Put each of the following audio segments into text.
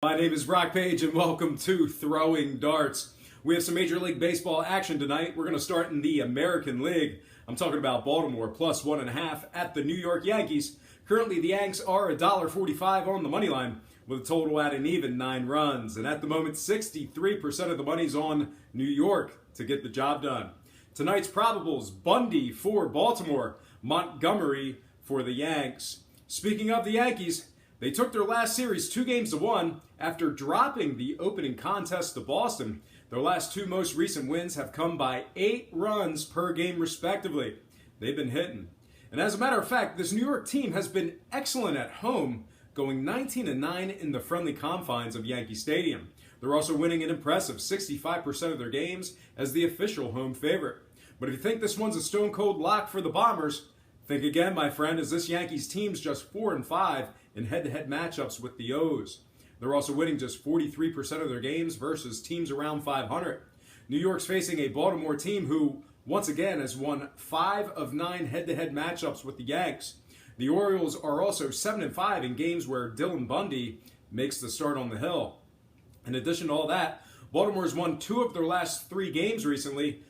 My name is Brock Page and welcome to Throwing Darts. We have some Major League Baseball action tonight. We're going to start in the American League. I'm talking about Baltimore plus 1.5 at the New York Yankees. Currently the Yanks are $1.45 on the money line with a total at an even 9 runs. And at the moment 63% of the money's on New York to get the job done. Tonight's probables: Bundy for Baltimore, Montgomery for the Yanks. Speaking of the Yankees, they took their last series 2-1 after dropping the opening contest to Boston. Their last two most recent wins have come by 8 runs per game respectively. They've been hitting. And as a matter of fact, this New York team has been excellent at home, going 19-9 in the friendly confines of Yankee Stadium. They're also winning an impressive 65% of their games as the official home favorite. But if you think this one's a stone cold lock for the Bombers, think again, my friend, as this Yankees team's just 4-5 in head-to-head matchups with the O's. They're also winning just 43% of their games versus teams around 500. New York's facing a Baltimore team who, once again, has won 5 of 9 head-to-head matchups with the Yanks. The Orioles are also 7-5 in games where Dylan Bundy makes the start on the hill. In addition to all that, Baltimore's won 2 of their last 3 games recently.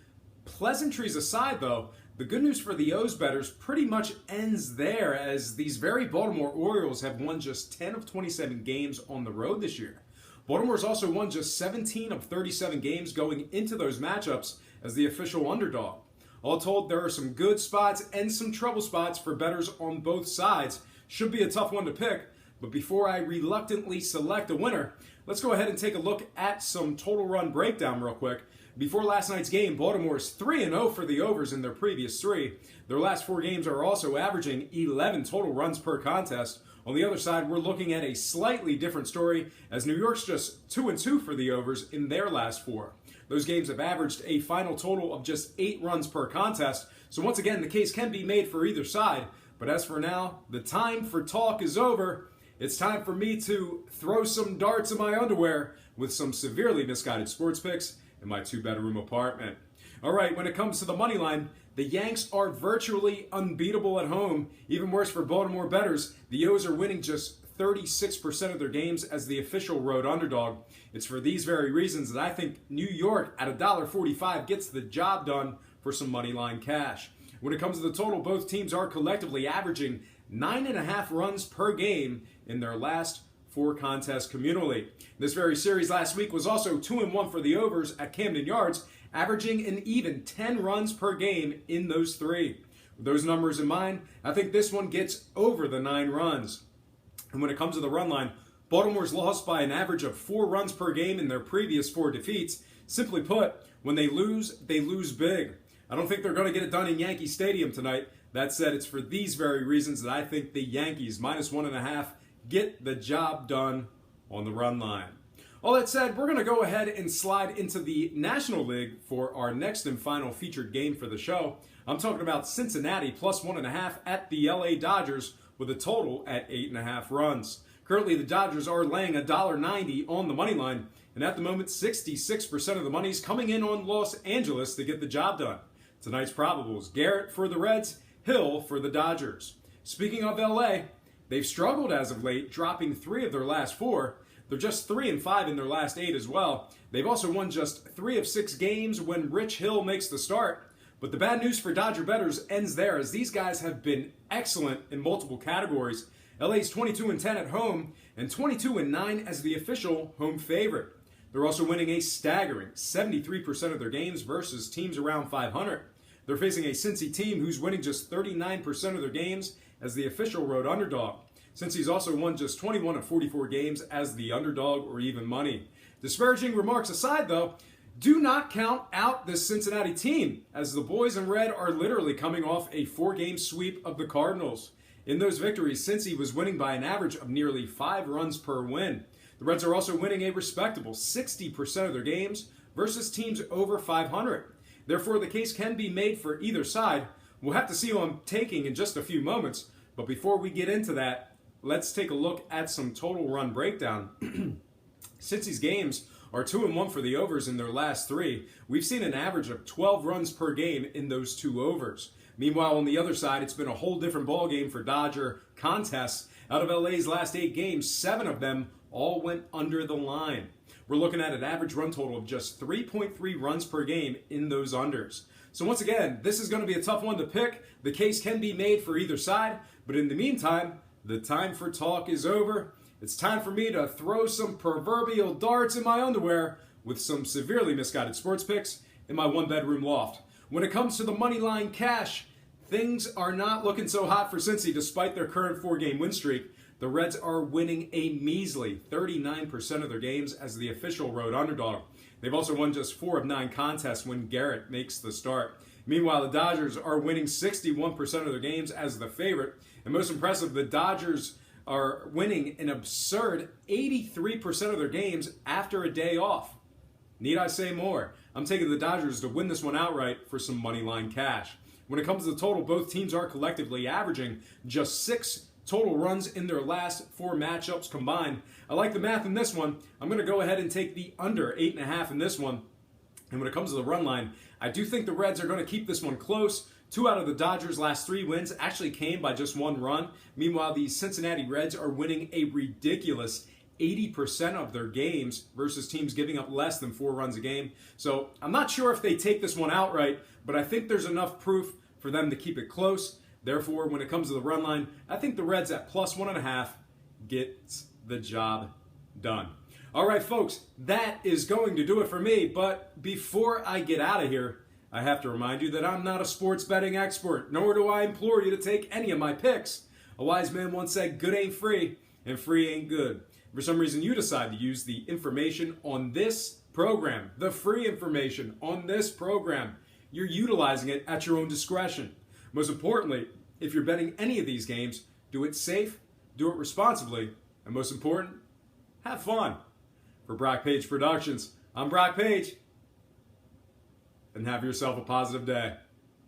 Pleasantries aside, though, the good news for the O's bettors pretty much ends there, as these very Baltimore Orioles have won just 10 of 27 games on the road this year. Baltimore's also won just 17 of 37 games going into those matchups as the official underdog. All told, there are some good spots and some trouble spots for bettors on both sides. Should be a tough one to pick, but before I reluctantly select a winner, let's go ahead and take a look at some total run breakdown real quick. Before last night's game, Baltimore's 3-0 for the overs in their previous 3. Their last 4 games are also averaging 11 total runs per contest. On the other side, we're looking at a slightly different story, as New York's just 2-2 for the overs in their last 4. Those games have averaged a final total of just 8 runs per contest, so once again, the case can be made for either side. But as for now, the time for talk is over. It's time for me to throw some darts in my underwear with some severely misguided sports picks in my 2-bedroom apartment. All right, when it comes to the money line, the Yanks are virtually unbeatable at home. Even worse for Baltimore bettors, the O's are winning just 36% of their games as the official road underdog. It's for these very reasons that I think New York at $1.45 gets the job done for some money line cash. When it comes to the total, both teams are collectively averaging 9.5 runs per game in their last 4 contests communally. This very series last week was also 2-1 for the overs at Camden Yards, averaging an even 10 runs per game in those 3. With those numbers in mind, I think this one gets over the 9 runs. And when it comes to the run line, Baltimore's lost by an average of 4 runs per game in their previous 4 defeats. Simply put, when they lose big. I don't think they're going to get it done in Yankee Stadium tonight. That said, it's for these very reasons that I think the Yankees, minus 1.5, get the job done on the run line. All that said, we're going to go ahead and slide into the National League for our next and final featured game for the show. I'm talking about Cincinnati plus 1.5 at the LA Dodgers with a total at 8.5 runs. Currently, the Dodgers are laying $1.90 on the money line, and at the moment, 66% of the money is coming in on Los Angeles to get the job done. Tonight's probables: Garrett for the Reds, Hill for the Dodgers. Speaking of LA, they've struggled as of late, dropping 3 of their last 4. They're just 3-5 in their last 8 as well. They've also won just 3 of 6 games when Rich Hill makes the start. But the bad news for Dodger bettors ends there, as these guys have been excellent in multiple categories. LA's 22-10 at home and 22-9 as the official home favorite. They're also winning a staggering 73% of their games versus teams around 500. They're facing a Cincy team who's winning just 39% of their games as the official road underdog. Cincy's also won just 21 of 44 games as the underdog or even money. Disparaging remarks aside, though, do not count out this Cincinnati team, as the boys in red are literally coming off a 4-game sweep of the Cardinals. In those victories, Cincy was winning by an average of nearly 5 runs per win. The Reds are also winning a respectable 60% of their games versus teams over 500. Therefore, the case can be made for either side. We'll have to see who I'm taking in just a few moments, but before we get into that, let's take a look at some total run breakdown. Cincy's games are 2-1 for the overs in their last 3. We've seen an average of 12 runs per game in those 2 overs. Meanwhile, on the other side, it's been a whole different ballgame for Dodger contests. Out of LA's last 8 games, 7 of them all went under the line. We're looking at an average run total of just 3.3 runs per game in those unders. So once again, this is going to be a tough one to pick. The case can be made for either side, but in the meantime, the time for talk is over. It's time for me to throw some proverbial darts in my underwear with some severely misguided sports picks in my one-bedroom loft. When it comes to the money line cash, things are not looking so hot for Cincy despite their current 4-game win streak. The Reds are winning a measly 39% of their games as the official road underdog. They've also won just 4 of 9 contests when Garrett makes the start. Meanwhile, the Dodgers are winning 61% of their games as the favorite. And most impressive, the Dodgers are winning an absurd 83% of their games after a day off. Need I say more? I'm taking the Dodgers to win this one outright for some money line cash. When it comes to the total, both teams are collectively averaging just 6 total runs in their last 4 matchups combined. I like the math in this one. I'm going to go ahead and take the under 8.5 in this one. And when it comes to the run line, I do think the Reds are going to keep this one close. 2 out of the Dodgers' last 3 wins actually came by just 1 run. Meanwhile, the Cincinnati Reds are winning a ridiculous 80% of their games versus teams giving up less than 4 runs a game. So I'm not sure if they take this one outright, but I think there's enough proof for them to keep it close. Therefore, when it comes to the run line, I think the Reds at plus 1.5 gets the job done. All right, folks, that is going to do it for me. But before I get out of here, I have to remind you that I'm not a sports betting expert, nor do I implore you to take any of my picks. A wise man once said, good ain't free, and free ain't good. If for some reason you decide to use the information on this program, the free information on this program, you're utilizing it at your own discretion. Most importantly, if you're betting any of these games, do it safe, do it responsibly, and most important, have fun. For Brock Page Productions, I'm Brock Page, and have yourself a positive day.